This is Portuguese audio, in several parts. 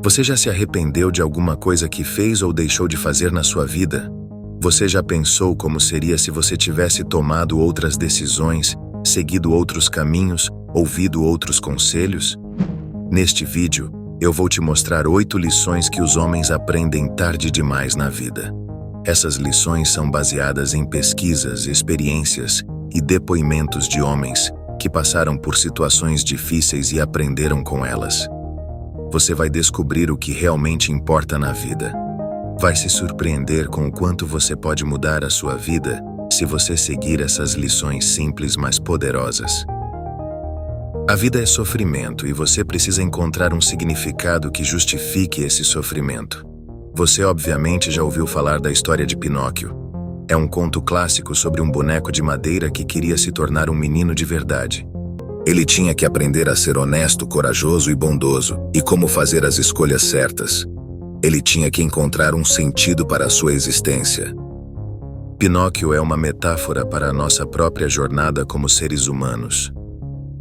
Você já se arrependeu de alguma coisa que fez ou deixou de fazer na sua vida? Você já pensou como seria se você tivesse tomado outras decisões, seguido outros caminhos, ouvido outros conselhos? Neste vídeo, eu vou te mostrar 8 lições que os homens aprendem tarde demais na vida. Essas lições são baseadas em pesquisas, experiências e depoimentos de homens que passaram por situações difíceis e aprenderam com elas. Você vai descobrir o que realmente importa na vida. Vai se surpreender com o quanto você pode mudar a sua vida se você seguir essas lições simples, mas poderosas. A vida é sofrimento e você precisa encontrar um significado que justifique esse sofrimento. Você obviamente já ouviu falar da história de Pinóquio. É um conto clássico sobre um boneco de madeira que queria se tornar um menino de verdade. Ele tinha que aprender a ser honesto, corajoso e bondoso, e como fazer as escolhas certas. Ele tinha que encontrar um sentido para a sua existência. Pinóquio é uma metáfora para a nossa própria jornada como seres humanos.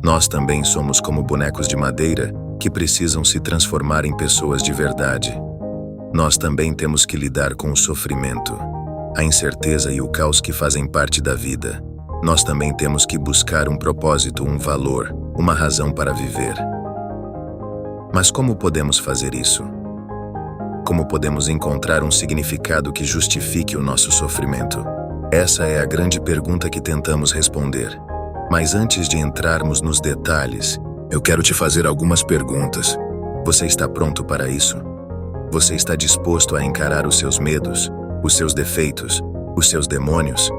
Nós também somos como bonecos de madeira que precisam se transformar em pessoas de verdade. Nós também temos que lidar com o sofrimento, a incerteza e o caos que fazem parte da vida. Nós também temos que buscar um propósito, um valor, uma razão para viver. Mas como podemos fazer isso? Como podemos encontrar um significado que justifique o nosso sofrimento? Essa é a grande pergunta que tentamos responder. Mas antes de entrarmos nos detalhes, eu quero te fazer algumas perguntas. Você está pronto para isso? Você está disposto a encarar os seus medos, os seus defeitos, os seus demônios?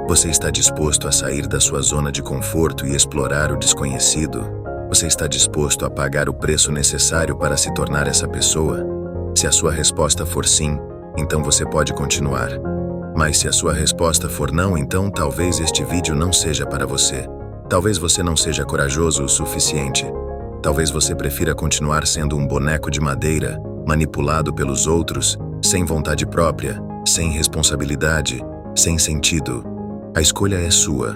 Você está disposto a sair da sua zona de conforto e explorar o desconhecido? Você está disposto a pagar o preço necessário para se tornar essa pessoa? Se a sua resposta for sim, então você pode continuar. Mas se a sua resposta for não, então talvez este vídeo não seja para você. Talvez você não seja corajoso o suficiente. Talvez você prefira continuar sendo um boneco de madeira, manipulado pelos outros, sem vontade própria, sem responsabilidade, sem sentido. A escolha é sua,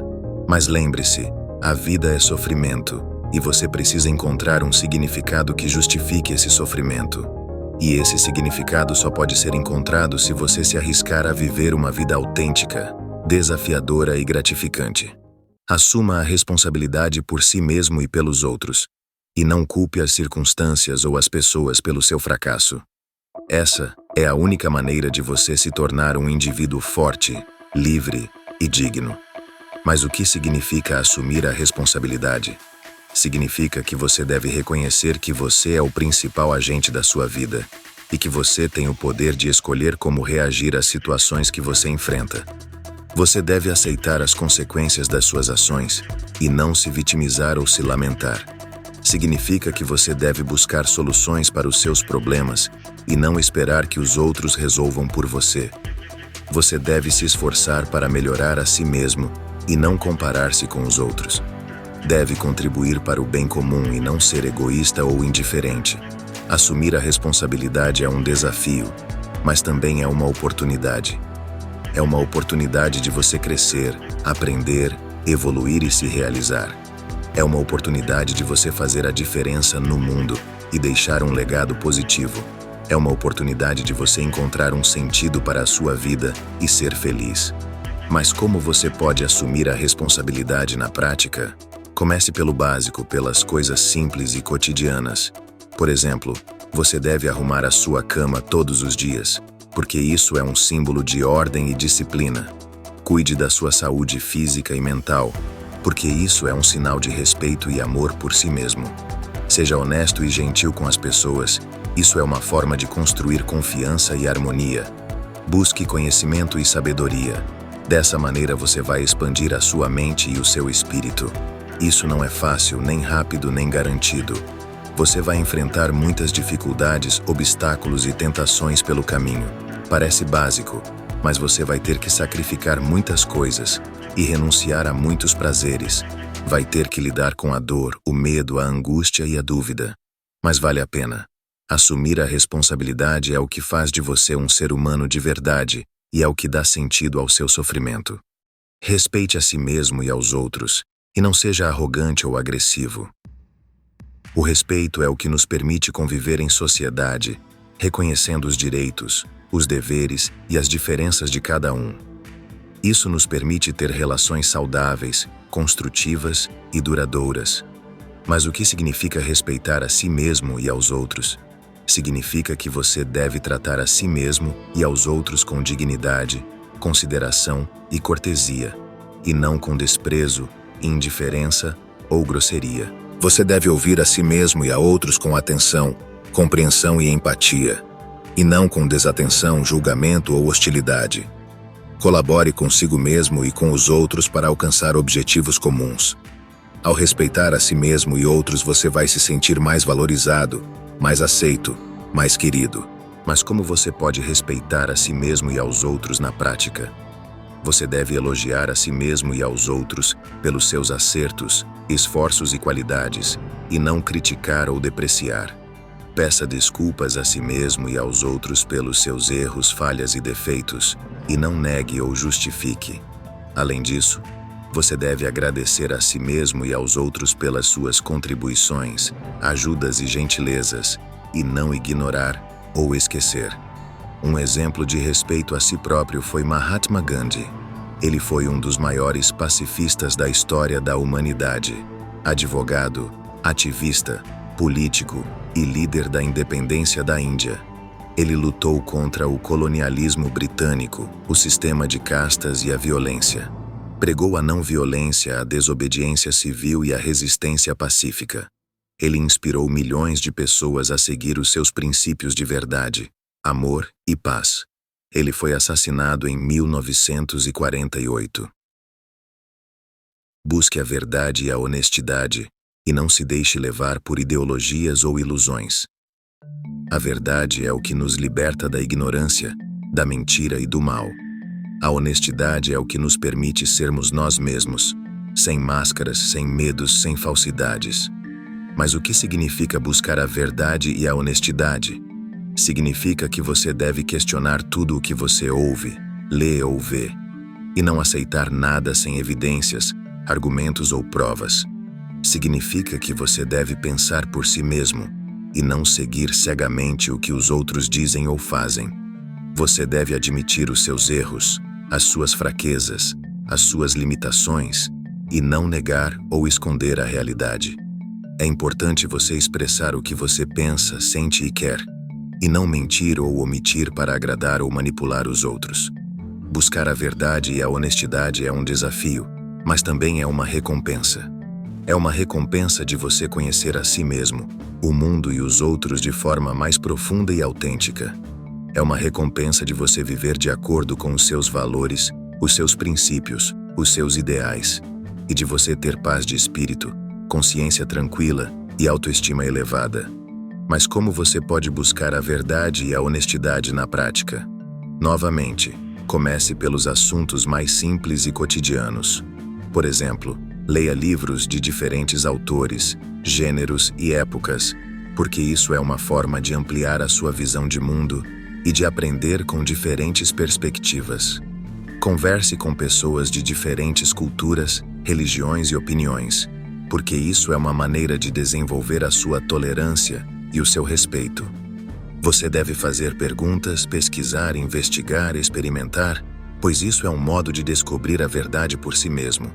mas lembre-se, a vida é sofrimento, e você precisa encontrar um significado que justifique esse sofrimento. E esse significado só pode ser encontrado se você se arriscar a viver uma vida autêntica, desafiadora e gratificante. Assuma a responsabilidade por si mesmo e pelos outros, e não culpe as circunstâncias ou as pessoas pelo seu fracasso. Essa é a única maneira de você se tornar um indivíduo forte, livre e digno. Mas o que significa assumir a responsabilidade? Significa que você deve reconhecer que você é o principal agente da sua vida e que você tem o poder de escolher como reagir às situações que você enfrenta. Você deve aceitar as consequências das suas ações e não se vitimizar ou se lamentar. Significa que você deve buscar soluções para os seus problemas e não esperar que os outros resolvam por você. Você deve se esforçar para melhorar a si mesmo e não comparar-se com os outros. Deve contribuir para o bem comum e não ser egoísta ou indiferente. Assumir a responsabilidade é um desafio, mas também é uma oportunidade. É uma oportunidade de você crescer, aprender, evoluir e se realizar. É uma oportunidade de você fazer a diferença no mundo e deixar um legado positivo. É uma oportunidade de você encontrar um sentido para a sua vida e ser feliz. Mas como você pode assumir a responsabilidade na prática? Comece pelo básico, pelas coisas simples e cotidianas. Por exemplo, você deve arrumar a sua cama todos os dias, porque isso é um símbolo de ordem e disciplina. Cuide da sua saúde física e mental, porque isso é um sinal de respeito e amor por si mesmo. Seja honesto e gentil com as pessoas. Isso é uma forma de construir confiança e harmonia. Busque conhecimento e sabedoria. Dessa maneira você vai expandir a sua mente e o seu espírito. Isso não é fácil, nem rápido, nem garantido. Você vai enfrentar muitas dificuldades, obstáculos e tentações pelo caminho. Parece básico, mas você vai ter que sacrificar muitas coisas e renunciar a muitos prazeres. Vai ter que lidar com a dor, o medo, a angústia e a dúvida. Mas vale a pena. Assumir a responsabilidade é o que faz de você um ser humano de verdade e é o que dá sentido ao seu sofrimento. Respeite a si mesmo e aos outros, e não seja arrogante ou agressivo. O respeito é o que nos permite conviver em sociedade, reconhecendo os direitos, os deveres e as diferenças de cada um. Isso nos permite ter relações saudáveis, construtivas e duradouras. Mas o que significa respeitar a si mesmo e aos outros? Significa que você deve tratar a si mesmo e aos outros com dignidade, consideração e cortesia, e não com desprezo, indiferença ou grosseria. Você deve ouvir a si mesmo e a outros com atenção, compreensão e empatia, e não com desatenção, julgamento ou hostilidade. Colabore consigo mesmo e com os outros para alcançar objetivos comuns. Ao respeitar a si mesmo e outros, você vai se sentir mais valorizado, mais aceito, mais querido. Mas como você pode respeitar a si mesmo e aos outros na prática? Você deve elogiar a si mesmo e aos outros pelos seus acertos, esforços e qualidades, e não criticar ou depreciar. Peça desculpas a si mesmo e aos outros pelos seus erros, falhas e defeitos, e não negue ou justifique. Além disso, você deve agradecer a si mesmo e aos outros pelas suas contribuições, ajudas e gentilezas, e não ignorar ou esquecer. Um exemplo de respeito a si próprio foi Mahatma Gandhi. Ele foi um dos maiores pacifistas da história da humanidade. Advogado, ativista, político e líder da independência da Índia. Ele lutou contra o colonialismo britânico, o sistema de castas e a violência. Pregou a não violência, a desobediência civil e a resistência pacífica. Ele inspirou milhões de pessoas a seguir os seus princípios de verdade, amor e paz. Ele foi assassinado em 1948. Busque a verdade e a honestidade, e não se deixe levar por ideologias ou ilusões. A verdade é o que nos liberta da ignorância, da mentira e do mal. A honestidade é o que nos permite sermos nós mesmos, sem máscaras, sem medos, sem falsidades. Mas o que significa buscar a verdade e a honestidade? Significa que você deve questionar tudo o que você ouve, lê ou vê, e não aceitar nada sem evidências, argumentos ou provas. Significa que você deve pensar por si mesmo e não seguir cegamente o que os outros dizem ou fazem. Você deve admitir os seus erros, as suas fraquezas, as suas limitações, e não negar ou esconder a realidade. É importante você expressar o que você pensa, sente e quer, e não mentir ou omitir para agradar ou manipular os outros. Buscar a verdade e a honestidade é um desafio, mas também é uma recompensa. É uma recompensa de você conhecer a si mesmo, o mundo e os outros de forma mais profunda e autêntica. É uma recompensa de você viver de acordo com os seus valores, os seus princípios, os seus ideais, e de você ter paz de espírito, consciência tranquila e autoestima elevada. Mas como você pode buscar a verdade e a honestidade na prática? Novamente, comece pelos assuntos mais simples e cotidianos. Por exemplo, leia livros de diferentes autores, gêneros e épocas, porque isso é uma forma de ampliar a sua visão de mundo e de aprender com diferentes perspectivas. Converse com pessoas de diferentes culturas, religiões e opiniões, porque isso é uma maneira de desenvolver a sua tolerância e o seu respeito. Você deve fazer perguntas, pesquisar, investigar, experimentar, pois isso é um modo de descobrir a verdade por si mesmo.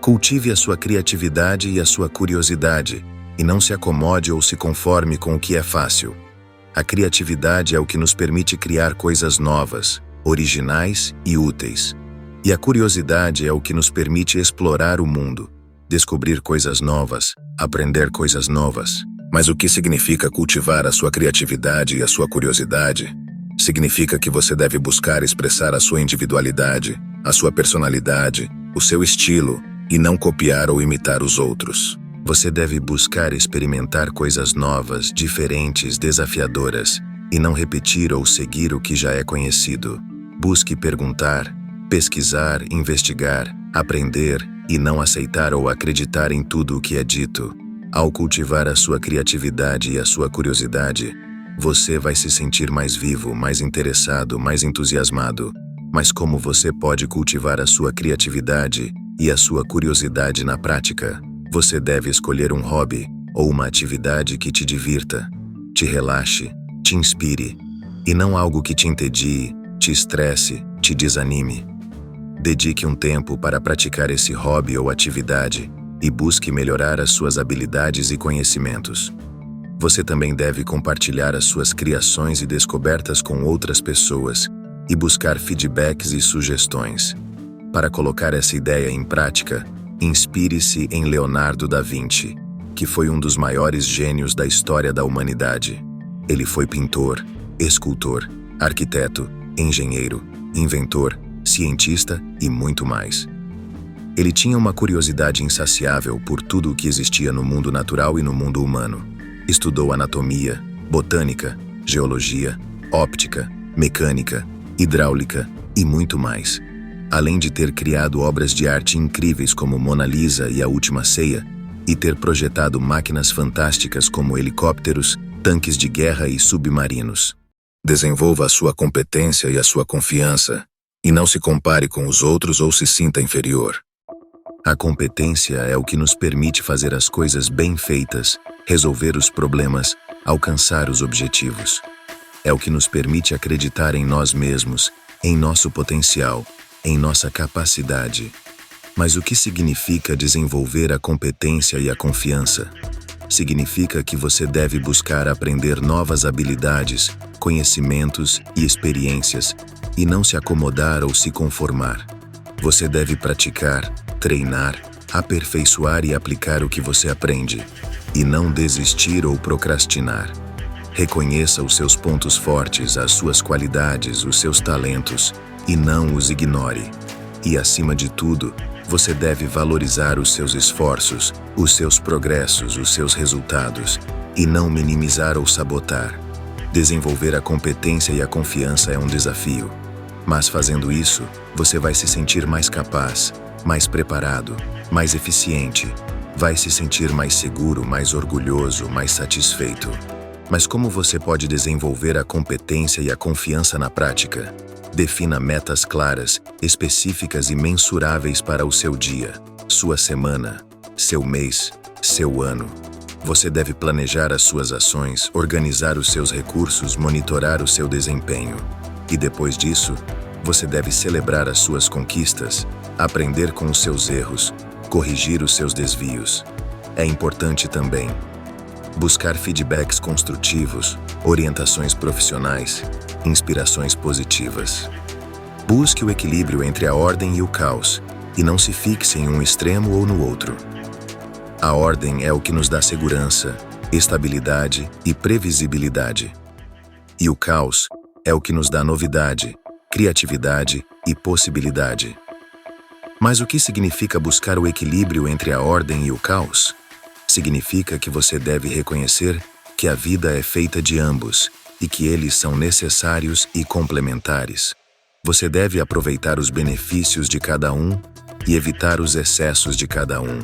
Cultive a sua criatividade e a sua curiosidade, e não se acomode ou se conforme com o que é fácil. A criatividade é o que nos permite criar coisas novas, originais e úteis. E a curiosidade é o que nos permite explorar o mundo, descobrir coisas novas, aprender coisas novas. Mas o que significa cultivar a sua criatividade e a sua curiosidade? Significa que você deve buscar expressar a sua individualidade, a sua personalidade, o seu estilo, e não copiar ou imitar os outros. Você deve buscar experimentar coisas novas, diferentes, desafiadoras, e não repetir ou seguir o que já é conhecido. Busque perguntar, pesquisar, investigar, aprender, e não aceitar ou acreditar em tudo o que é dito. Ao cultivar a sua criatividade e a sua curiosidade, você vai se sentir mais vivo, mais interessado, mais entusiasmado. Mas como você pode cultivar a sua criatividade e a sua curiosidade na prática? Você deve escolher um hobby, ou uma atividade que te divirta, te relaxe, te inspire, e não algo que te entedie, te estresse, te desanime. Dedique um tempo para praticar esse hobby ou atividade e busque melhorar as suas habilidades e conhecimentos. Você também deve compartilhar as suas criações e descobertas com outras pessoas e buscar feedbacks e sugestões. Para colocar essa ideia em prática, inspire-se em Leonardo da Vinci, que foi um dos maiores gênios da história da humanidade. Ele foi pintor, escultor, arquiteto, engenheiro, inventor, cientista e muito mais. Ele tinha uma curiosidade insaciável por tudo o que existia no mundo natural e no mundo humano. Estudou anatomia, botânica, geologia, óptica, mecânica, hidráulica e muito mais. Além de ter criado obras de arte incríveis como Mona Lisa e A Última Ceia, e ter projetado máquinas fantásticas como helicópteros, tanques de guerra e submarinos. Desenvolva a sua competência e a sua confiança, e não se compare com os outros ou se sinta inferior. A competência é o que nos permite fazer as coisas bem feitas, resolver os problemas, alcançar os objetivos. É o que nos permite acreditar em nós mesmos, em nosso potencial, em nossa capacidade. Mas o que significa desenvolver a competência e a confiança? Significa que você deve buscar aprender novas habilidades, conhecimentos e experiências, e não se acomodar ou se conformar. Você deve praticar, treinar, aperfeiçoar e aplicar o que você aprende, e não desistir ou procrastinar. Reconheça os seus pontos fortes, as suas qualidades, os seus talentos, e não os ignore. E, acima de tudo, você deve valorizar os seus esforços, os seus progressos, os seus resultados, e não minimizar ou sabotar. Desenvolver a competência e a confiança é um desafio, mas fazendo isso, você vai se sentir mais capaz, mais preparado, mais eficiente, vai se sentir mais seguro, mais orgulhoso, mais satisfeito. Mas como você pode desenvolver a competência e a confiança na prática? Defina metas claras, específicas e mensuráveis para o seu dia, sua semana, seu mês, seu ano. Você deve planejar as suas ações, organizar os seus recursos, monitorar o seu desempenho. E depois disso, você deve celebrar as suas conquistas, aprender com os seus erros, corrigir os seus desvios. É importante também buscar feedbacks construtivos, orientações profissionais, inspirações positivas. Busque o equilíbrio entre a ordem e o caos, e não se fixe em um extremo ou no outro. A ordem é o que nos dá segurança, estabilidade e previsibilidade. E o caos é o que nos dá novidade, criatividade e possibilidade. Mas o que significa buscar o equilíbrio entre a ordem e o caos? Significa que você deve reconhecer que a vida é feita de ambos e que eles são necessários e complementares. Você deve aproveitar os benefícios de cada um e evitar os excessos de cada um.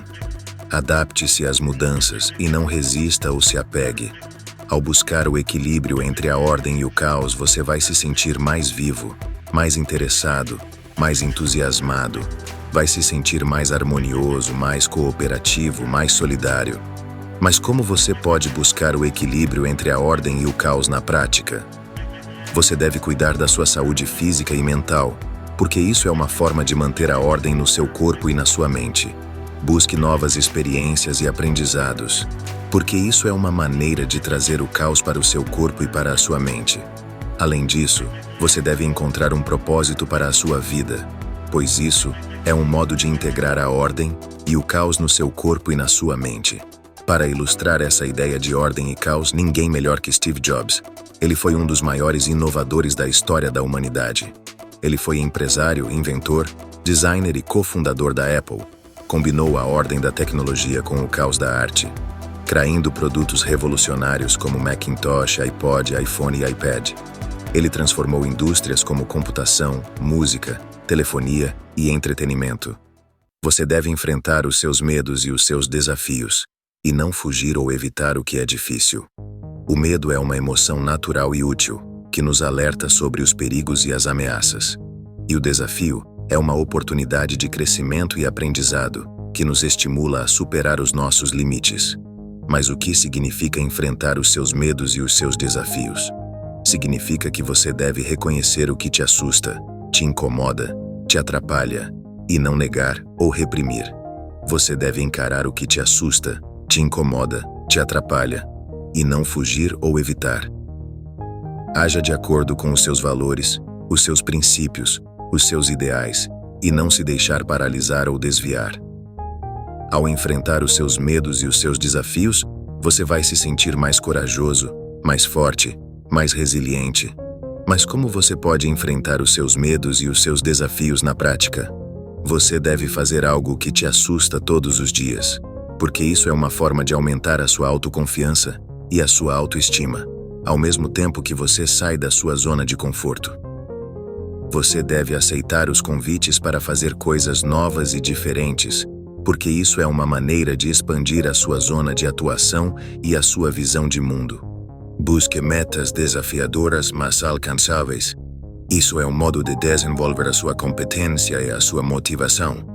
Adapte-se às mudanças e não resista ou se apegue. Ao buscar o equilíbrio entre a ordem e o caos, você vai se sentir mais vivo, mais interessado, mais entusiasmado. Vai se sentir mais harmonioso, mais cooperativo, mais solidário. Mas como você pode buscar o equilíbrio entre a ordem e o caos na prática? Você deve cuidar da sua saúde física e mental, porque isso é uma forma de manter a ordem no seu corpo e na sua mente. Busque novas experiências e aprendizados, porque isso é uma maneira de trazer o caos para o seu corpo e para a sua mente. Além disso, você deve encontrar um propósito para a sua vida, pois isso é um modo de integrar a ordem e o caos no seu corpo e na sua mente. Para ilustrar essa ideia de ordem e caos, ninguém melhor que Steve Jobs. Ele foi um dos maiores inovadores da história da humanidade. Ele foi empresário, inventor, designer e cofundador da Apple. Combinou a ordem da tecnologia com o caos da arte, criando produtos revolucionários como Macintosh, iPod, iPhone e iPad. Ele transformou indústrias como computação, música, telefonia e entretenimento. Você deve enfrentar os seus medos e os seus desafios, e não fugir ou evitar o que é difícil. O medo é uma emoção natural e útil, que nos alerta sobre os perigos e as ameaças. E o desafio é uma oportunidade de crescimento e aprendizado, que nos estimula a superar os nossos limites. Mas o que significa enfrentar os seus medos e os seus desafios? Significa que você deve reconhecer o que te assusta, te incomoda, te atrapalha, e não negar ou reprimir. Você deve encarar o que te assusta, te incomoda, te atrapalha, e não fugir ou evitar. Haja de acordo com os seus valores, os seus princípios, os seus ideais, e não se deixar paralisar ou desviar. Ao enfrentar os seus medos e os seus desafios, você vai se sentir mais corajoso, mais forte, mais resiliente. Mas como você pode enfrentar os seus medos e os seus desafios na prática? Você deve fazer algo que te assusta todos os dias, porque isso é uma forma de aumentar a sua autoconfiança e a sua autoestima, ao mesmo tempo que você sai da sua zona de conforto. Você deve aceitar os convites para fazer coisas novas e diferentes, porque isso é uma maneira de expandir a sua zona de atuação e a sua visão de mundo. Busque metas desafiadoras mas alcançáveis. Isso é um modo de desenvolver a sua competência e a sua motivação.